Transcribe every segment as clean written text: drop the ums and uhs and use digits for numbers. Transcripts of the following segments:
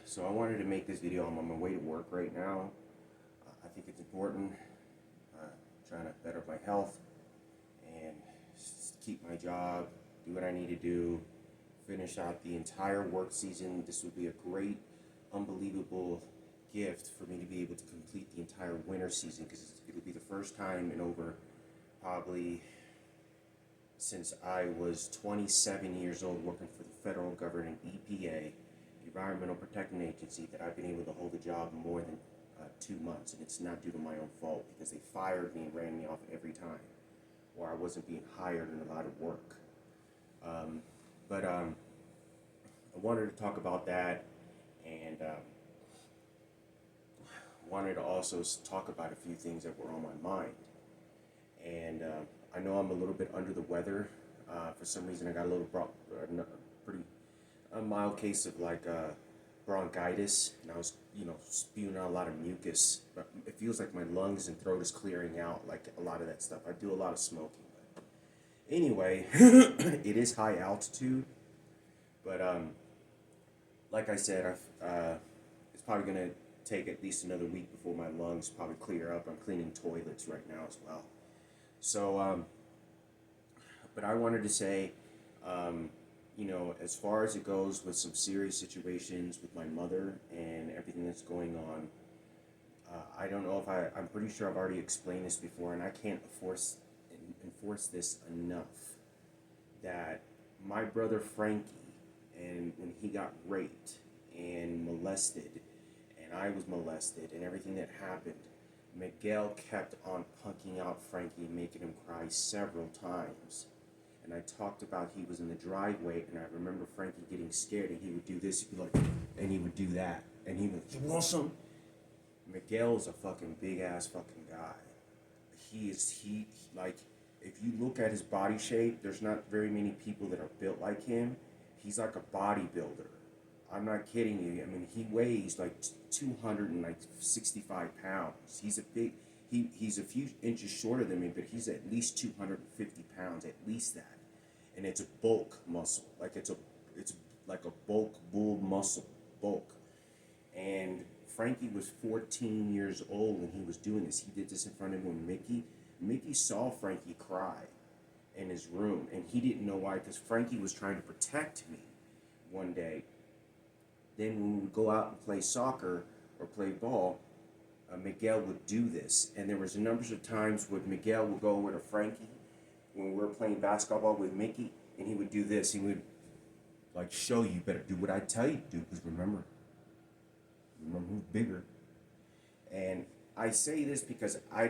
So I wanted to make this video. I'm on my way to work right now. I think it's important. Uh, Trying to better my health and keep my job, do what I need to do, finish out the entire work season. This would be a great, unbelievable gift for me to be able to complete the entire winter season because it'll be the first time in over probably since I was 27 years old working for the federal government, EPA, Environmental Protection Agency, that I've been able to hold a job more than 2 months. And it's not due to my own fault because they fired me and ran me off every time, or I wasn't being hired in a lot of work. But I wanted to talk about that, and wanted to also talk about a few things that were on my mind. And I know I'm a little bit under the weather. For some reason, I got a little pretty a mild case of bronchitis, and I was spewing out a lot of mucus. But it feels like my lungs and throat is clearing out, like a lot of that stuff. I do a lot of smoking. But anyway, it is high altitude, but like I said, it's probably gonna take at least another week before my lungs probably clear up. I'm cleaning toilets right now as well. So, but I wanted to say, as far as it goes with some serious situations with my mother and everything that's going on, I don't know if I'm pretty sure I've already explained this before, and I can't enforce this enough, that my brother Frankie, and when he got raped and molested, and I was molested, and everything that happened, Miguel kept on punking out Frankie and making him cry several times. And I talked about he was in the driveway, and I remember Frankie getting scared, and he would do this, he'd be like, and he would do that, and he would, you want some? Miguel's a fucking big ass fucking guy. He like, if you look at his body shape, there's not very many people that are built like him. He's like a bodybuilder. I'm not kidding you. I mean, he weighs like 265 pounds. He's a big, he's a few inches shorter than me, but he's at least 250 pounds, at least that. And it's a bulk muscle. It's like a bulk bull muscle, bulk. And Frankie was 14 years old when he was doing this. He did this in front of him, Mickey. Mickey saw Frankie cry in his room, and he didn't know why, because Frankie was trying to protect me one day. Then when we would go out and play soccer or play ball, Miguel would do this. And there was a number of times when Miguel would go over to Frankie when we were playing basketball with Mickey, and he would do this. He would like show you better do what I tell you to do, because remember who's bigger. And I say this because I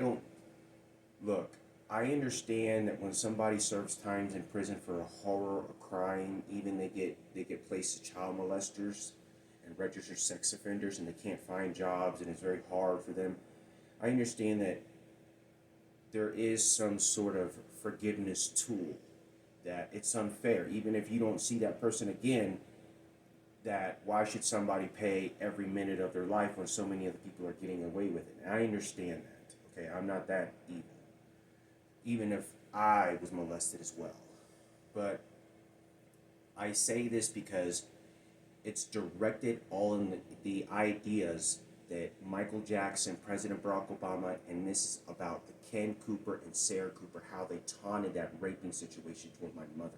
understand that when somebody serves times in prison for a horror or crime, even they get placed as child molesters and registered sex offenders, and they can't find jobs, and it's very hard for them. I understand that there is some sort of forgiveness tool, that it's unfair, even if you don't see that person again, that why should somebody pay every minute of their life when so many other people are getting away with it? And I understand that, okay? I'm not that evil, even if I was molested as well. But I say this because it's directed all in the ideas that Michael Jackson, President Barack Obama, and this is about the Ken Cooper and Sarah Cooper, how they taunted that raping situation toward my mother.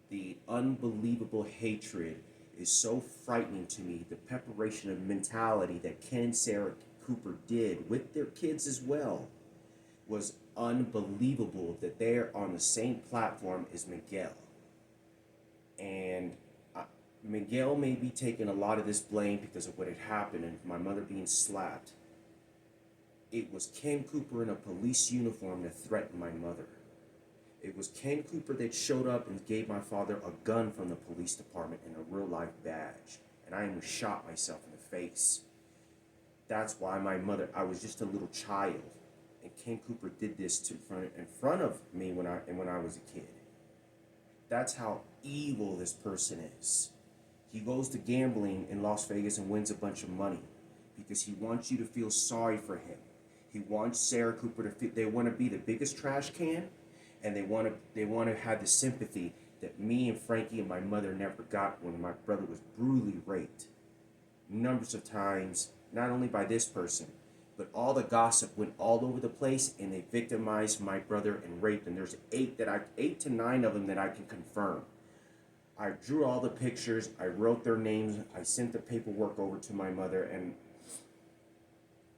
The unbelievable hatred is so frightening to me. The preparation of mentality that Ken and Sarah Cooper did with their kids as well was unbelievable, that they're on the same platform as Miguel. And Miguel may be taking a lot of this blame because of what had happened and my mother being slapped. It was Ken Cooper in a police uniform that threatened my mother. It was Ken Cooper that showed up and gave my father a gun from the police department and a real life badge. And I almost shot myself in the face. That's why my mother, I was just a little child, and Ken Cooper did this in front of me when I was a kid. That's how evil this person is. He goes to gambling in Las Vegas and wins a bunch of money because he wants you to feel sorry for him. He wants Sarah Cooper to feel, they want to be the biggest trash can, and they want to have the sympathy that me and Frankie and my mother never got when my brother was brutally raped. numbers of times, not only by this person, but all the gossip went all over the place, and they victimized my brother and raped him. There's 8 to 9 of them that I can confirm. I drew all the pictures, I wrote their names, I sent the paperwork over to my mother, and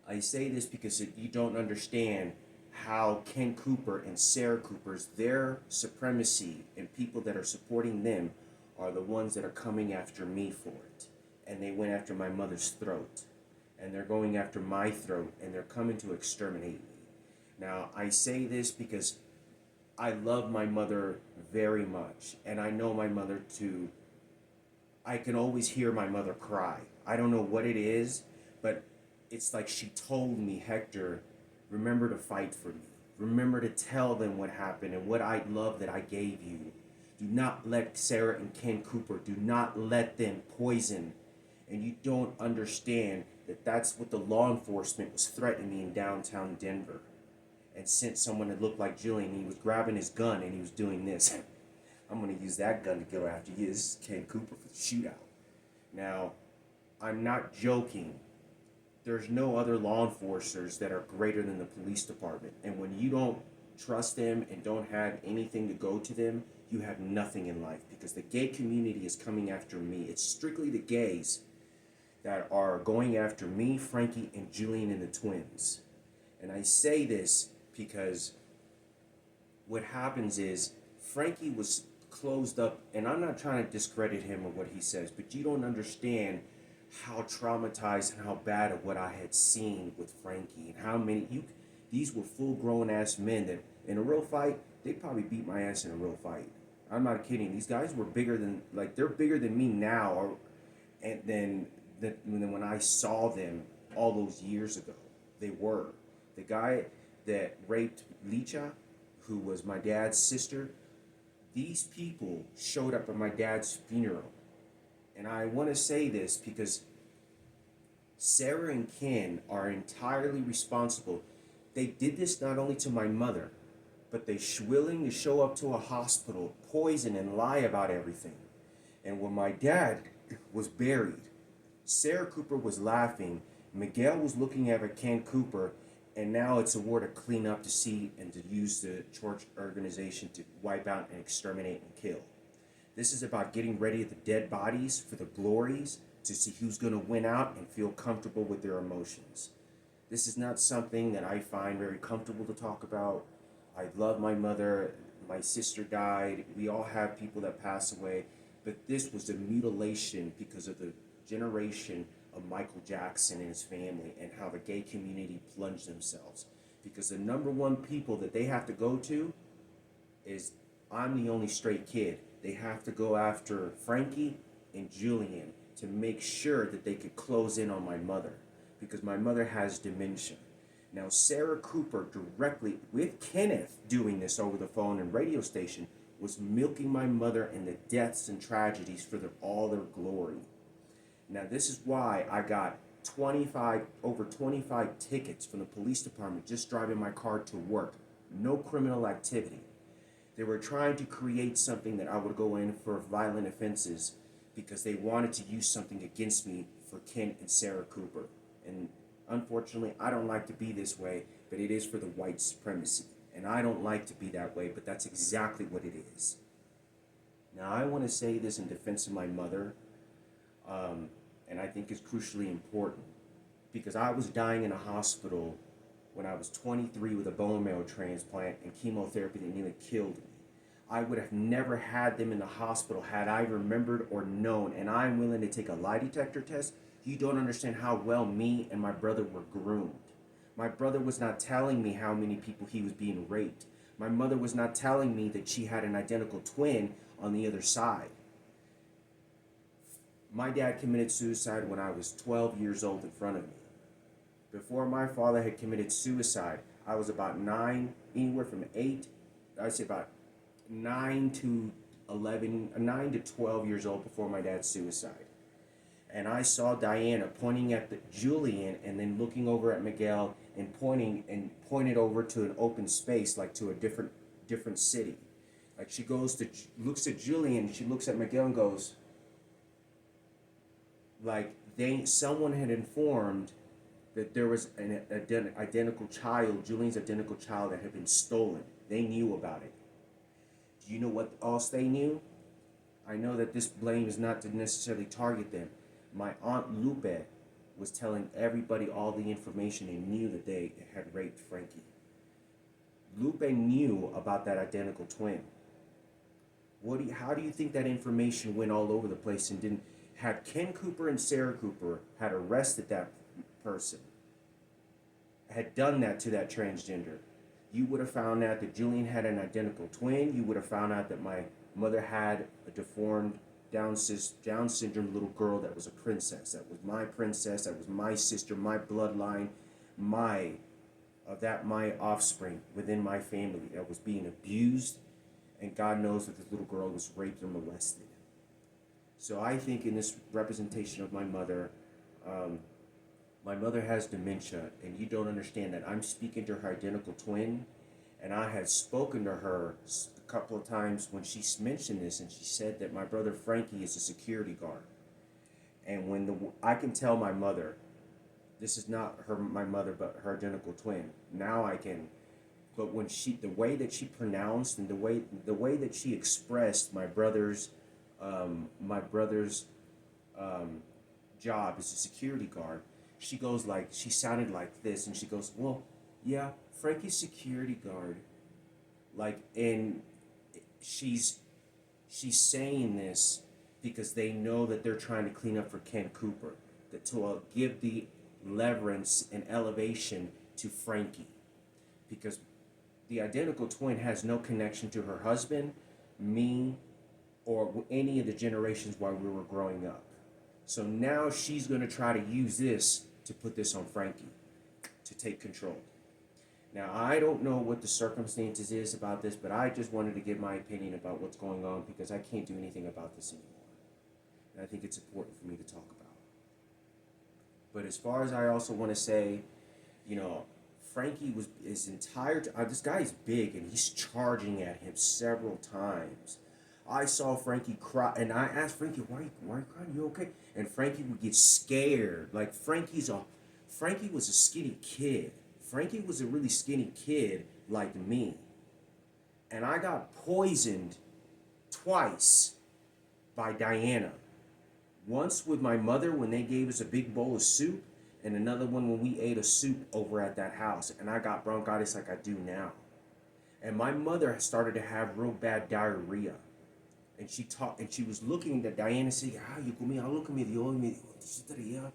I say this because you don't understand how Ken Cooper and Sarah Cooper's, their supremacy and people that are supporting them are the ones that are coming after me for it. And they went after my mother's throat. And they're going after my throat, and they're coming to exterminate me. Now, I say this because I love my mother very much, and I know my mother to, I can always hear my mother cry. I don't know what it is, but it's like she told me, Hector, remember to fight for me. Remember to tell them what happened and what I love that I gave you. Do not let Sarah and Ken Cooper, do not let them poison. And you don't understand that that's what the law enforcement was threatening me in downtown Denver. And sent someone that looked like Julian. He was grabbing his gun and he was doing this. I'm going to use that gun to go after you. This is Ken Cooper for the shootout. Now, I'm not joking. There's no other law enforcers that are greater than the police department. And when you don't trust them and don't have anything to go to them, you have nothing in life, because the gay community is coming after me. It's strictly the gays that are going after me, Frankie, and Julian and the twins. And I say this because what happens is Frankie was closed up, and I'm not trying to discredit him or what he says, but you don't understand how traumatized and how bad of what I had seen with Frankie, and how many these were full grown ass men that in a real fight they probably beat my ass in a real fight. I'm not kidding. These guys were bigger than, like, they're bigger than me now, or and then when I saw them all those years ago. They were. The guy that raped Licha, who was my dad's sister, these people showed up at my dad's funeral. And I want to say this because Sarah and Ken are entirely responsible. They did this not only to my mother, but they willing to show up to a hospital, poison, and lie about everything. And when my dad was buried, Sarah Cooper was laughing, Miguel was looking at Ken Cooper, and now it's a war to clean up, to see, and to use the church organization to wipe out and exterminate and kill. This is about getting ready at the dead bodies for the glories, to see who's going to win out and feel comfortable with their emotions. This is not something that I find very comfortable to talk about. I love my mother. My sister died. We all have people that pass away. But this was a mutilation because of the generation of Michael Jackson and his family, and how the gay community plunged themselves. Because the number one people that they have to go to is, I'm the only straight kid. They have to go after Frankie and Julian to make sure that they could close in on my mother, because my mother has dementia. Now, Sarah Cooper, directly with Kenneth doing this over the phone and radio station, was milking my mother and the deaths and tragedies for all their glory. Now, this is why I got over 25 tickets from the police department just driving my car to work. No criminal activity. They were trying to create something that I would go in for violent offenses, because they wanted to use something against me for Ken and Sarah Cooper. And unfortunately, I don't like to be this way, but it is for the white supremacy. And I don't like to be that way, but that's exactly what it is. Now, I want to say this in defense of my mother, and I think it's crucially important, because I was dying in a hospital when I was 23 with a bone marrow transplant and chemotherapy that nearly killed me. I would have never had them in the hospital had I remembered or known, and I'm willing to take a lie detector test. You don't understand how well me and my brother were groomed. My brother was not telling me how many people he was being raped. My mother was not telling me that she had an identical twin on the other side. My dad committed suicide when I was 12 years old in front of me. Before my father had committed suicide, I was about 9, anywhere from 8, I'd say about 9 to 12 years old before my dad's suicide. And I saw Diana pointing at Julian, and then looking over at Miguel and pointed over to an open space, like to a different city. Like she looks at Julian, she looks at Miguel and goes, Like someone had informed that there was an identical child, Julian's identical child, that had been stolen. They knew about it. Do you know what else they knew? I know that this blame is not to necessarily target them. My aunt Lupe was telling everybody all the information and knew that they had raped Frankie. Lupe knew about that identical twin. How do you think that information went all over the place and didn't? Had Ken Cooper and Sarah Cooper had arrested that person, had done that to that transgender, you would have found out that Julian had an identical twin. You would have found out that my mother had a deformed Down syndrome little girl that was a princess. That was my princess. That was my sister, my bloodline, my offspring within my family that was being abused, and God knows that this little girl was raped and molested. So I think in this representation of my mother has dementia, and you don't understand that. I'm speaking to her identical twin, and I had spoken to her a couple of times when she mentioned this, and she said that my brother Frankie is a security guard. And I can tell my mother, this is not my mother, but her identical twin. Now I can, but when the way that she pronounced and the way that she expressed my brother's job as a security guard, she sounded like this, and she goes, well, yeah, Frankie's security guard. And she's saying this because they know that they're trying to clean up for Ken Cooper, to give the leverance and elevation to Frankie, because the identical twin has no connection to her husband, me, or any of the generations while we were growing up. So now she's going to try to use this to put this on Frankie, to take control. Now, I don't know what the circumstances is about this, but I just wanted to give my opinion about what's going on, because I can't do anything about this anymore. And I think it's important for me to talk about. But as far as I also want to say, Frankie was his entire this guy's big, and he's charging at him several times. I saw Frankie cry, and I asked Frankie, why are you crying? You okay? And Frankie would get scared. Like, Frankie was a skinny kid. Frankie was a really skinny kid like me. And I got poisoned twice by Diana. Once with my mother when they gave us a big bowl of soup, and another one when we ate a soup over at that house, and I got bronchitis like I do now. And my mother started to have real bad diarrhea. And she was looking at Diana saying, you comí algo que me dio, y me dijo,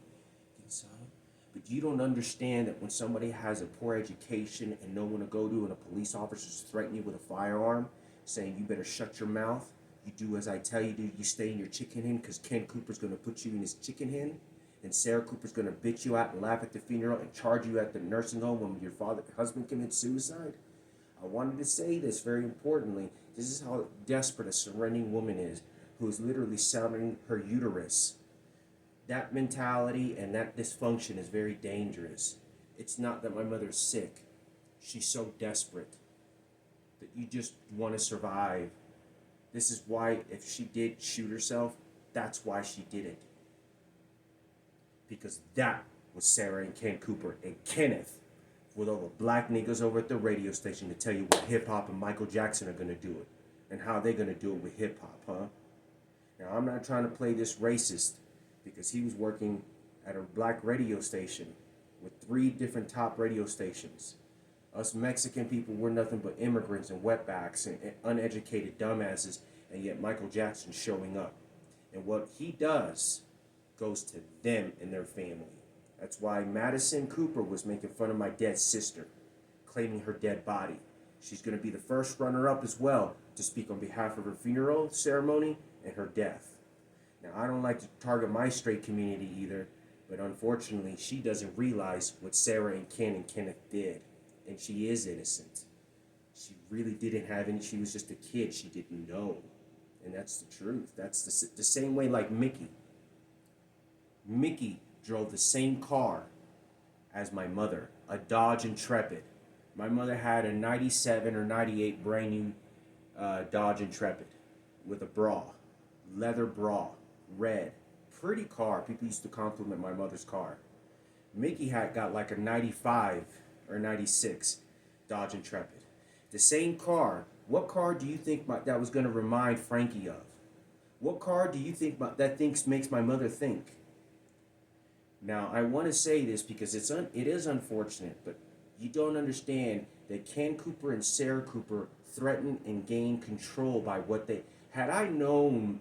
but you don't understand that when somebody has a poor education and no one to go to, and a police officer's threatening you with a firearm, saying you better shut your mouth, you do as I tell you to, you stay in your chicken hen, because Ken Cooper's going to put you in his chicken hen, and Sarah Cooper's going to bitch you out and laugh at the funeral and charge you at the nursing home when your husband commits suicide. I wanted to say this very importantly. This is how desperate a surrendering woman is, who is literally selling her uterus. That mentality and that dysfunction is very dangerous. It's not that my mother's sick. She's so desperate that you just want to survive. This is why, if she did shoot herself, that's why she did it. Because that was Sarah and Ken Cooper and Kenneth, with all the black niggas over at the radio station to tell you what hip-hop and Michael Jackson are going to do it, and how they're going to do it with hip-hop, huh? Now, I'm not trying to play this racist, because he was working at a black radio station with 3 different top radio stations. Us Mexican people, we're nothing but immigrants and wetbacks and uneducated dumbasses, and yet Michael Jackson's showing up. And what he does goes to them and their family. That's why Madison Cooper was making fun of my dead sister, claiming her dead body. She's going to be the first runner-up as well to speak on behalf of her funeral ceremony and her death. Now, I don't like to target my straight community either, but unfortunately, she doesn't realize what Sarah and Ken and Kenneth did. And she is innocent. She really didn't have any, she was just a kid. She didn't know. And that's the truth. That's the same way like Mickey. Mickey drove the same car as my mother, a Dodge Intrepid. My mother had a 97 or 98 brand new Dodge Intrepid with a bra, leather bra, red, pretty car. People used to compliment my mother's car. Mickey had got like a 95 or 96 Dodge Intrepid. The same car. What car do you think that was going to remind Frankie of? What car do you think that thinks makes my mother think? Now, I want to say this because it is unfortunate, but you don't understand that Ken Cooper and Sarah Cooper threatened and gained control by what they had. I known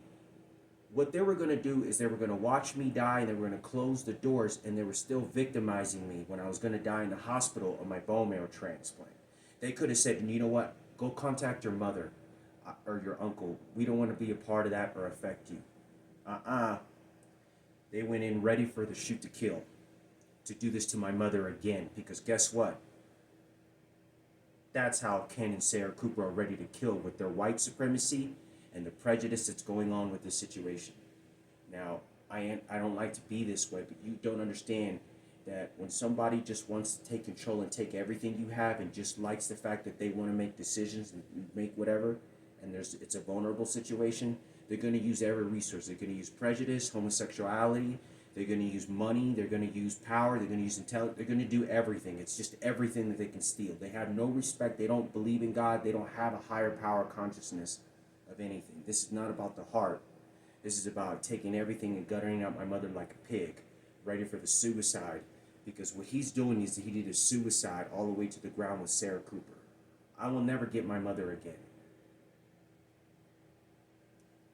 what they were going to do is they were going to watch me die and they were going to close the doors, and they were still victimizing me when I was going to die in the hospital of my bone marrow transplant. They could have said, you know what, go contact your mother or your uncle. We don't want to be a part of that or affect you. They went in ready for the shoot to kill to do this to my mother again, because guess what? That's how Ken and Sarah Cooper are ready to kill, with their white supremacy and the prejudice that's going on with this situation. Now, I don't like to be this way, but you don't understand that when somebody just wants to take control and take everything you have and just likes the fact that they want to make decisions and make whatever, and it's a vulnerable situation, they're going to use every resource. They're going to use prejudice, homosexuality, they're going to use money, they're going to use power, they're going to use intelligence, they're going to do everything. It's just everything that they can steal. They have no respect, they don't believe in God, they don't have a higher power consciousness of anything. This is not about the heart. This is about taking everything and guttering out my mother like a pig, ready for the suicide. Because what he's doing is he did a suicide all the way to the ground with Sarah Cooper. I will never get my mother again.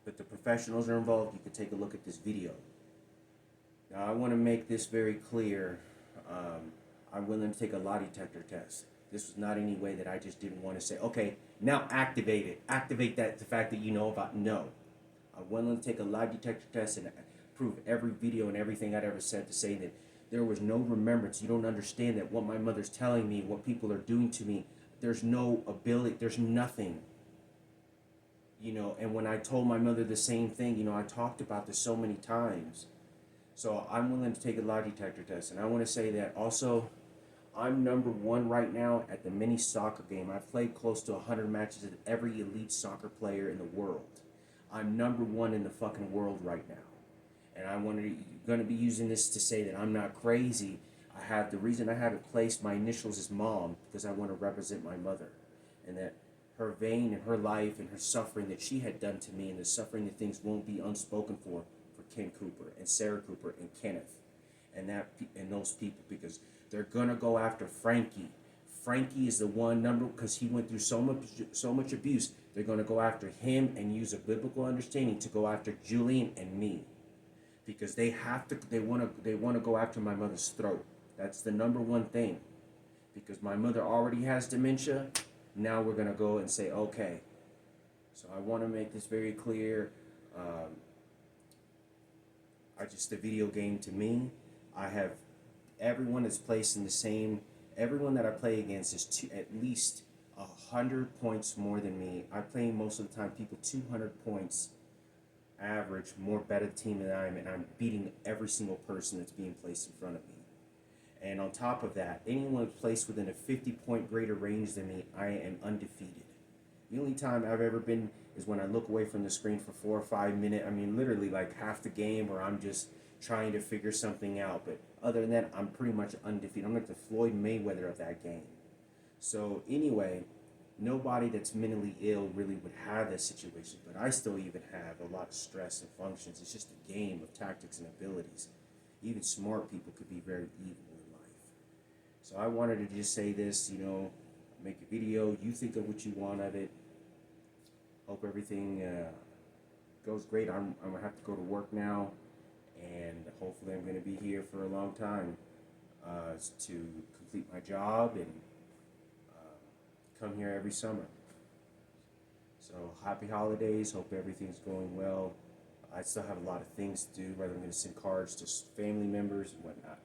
But the professionals are involved. You can take a look at this video. Now, I want to make this very clear. I'm willing to take a lie detector test. This was not any way that I just didn't want to say, okay, now activate it. Activate the fact that you know about. No. I'm willing to take a lie detector test and prove every video and everything I'd ever said to say that there was no remembrance. You don't understand that what my mother's telling me, what people are doing to me, there's no ability, there's nothing. And when I told my mother the same thing, I talked about this so many times. So I'm willing to take a lie detector test. And I want to say that also, I'm number one right now at the mini soccer game. I've played close to 100 matches with every elite soccer player in the world. I'm number one in the fucking world right now. And I'm going to be using this to say that I'm not crazy. The reason I have it placed, my initials is Mom, because I want to represent my mother. And that her vein and her life and her suffering that she had done to me, and the suffering that things won't be unspoken for Ken Cooper and Sarah Cooper and Kenneth and those people, because they're gonna go after Frankie. Frankie is the one number, because he went through so much abuse. They're gonna go after him and use a biblical understanding to go after Julian and me, because they want to go after my mother's throat. That's the number one thing, because my mother already has dementia. Now we're gonna go and say, okay. So I want to make this very clear. The video game to me, I have everyone that's placed in the same. Everyone that I play against is at least 100 points more than me. I play most of the time people 200 points average, more better team than I am, and I'm beating every single person that's being placed in front of me. And on top of that, anyone placed within a 50-point greater range than me, I am undefeated. The only time I've ever been is when I look away from the screen for 4 or 5 minutes. I mean, literally like half the game, where I'm just trying to figure something out. But other than that, I'm pretty much undefeated. I'm like the Floyd Mayweather of that game. So anyway, nobody that's mentally ill really would have that situation. But I still even have a lot of stress and functions. It's just a game of tactics and abilities. Even smart people could be very evil in life. So I wanted to just say this, make a video. You think of what you want of it. Hope everything goes great. I'm going to have to go to work now, and hopefully I'm going to be here for a long time to complete my job and come here every summer. So happy holidays. Hope everything's going well. I still have a lot of things to do, whether I'm going to send cards to family members and whatnot.